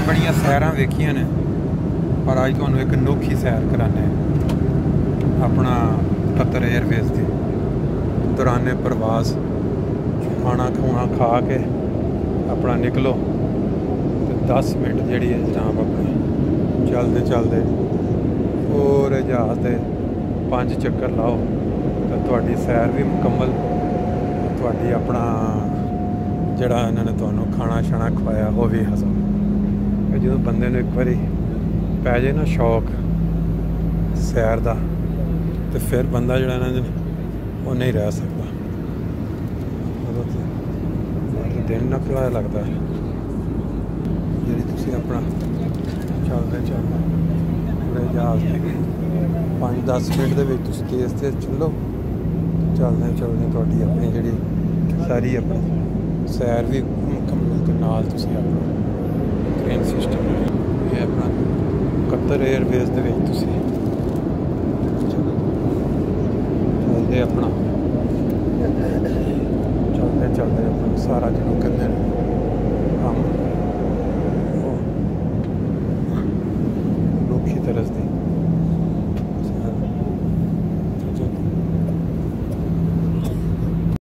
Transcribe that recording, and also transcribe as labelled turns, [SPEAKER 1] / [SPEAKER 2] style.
[SPEAKER 1] बड़िया सैर वेखिया ने, पर अज तुहानू एक अनोखी सैर कराने अपना कतर एयरवेज की दौराने प्रवास। खाना खुना खा के अपना निकलो तो 10 मिनट जी है जनाब अपनी चलते चलते पूरे जहाज़ के 5 चक्कर लाओ तो थोड़ी सैर भी मुकम्मल, थोड़ी अपना जड़ा इन्होंने तुहानू खाना शाना खवाया वो भी हजम। जो बंदे ने एक बारी पै जाए ना शौक सैर का, तो फिर बंदा जड़ा ना वो नहीं रह सकता। दिन नकला लगता है जी तुम अपना चलते चलते पूरे जहाज़ 5-10 मिनट के तेज़ तेज़ चलो, चलते चलते थोड़ी अपनी जी सारी अपनी सैर भी मुकम्मल के नाल तुसी अपना ट्रेन सिस्टम ये अपना कतर एयरवेज चलते अपना चलते चलते अपना सारा जो कहते हैं काम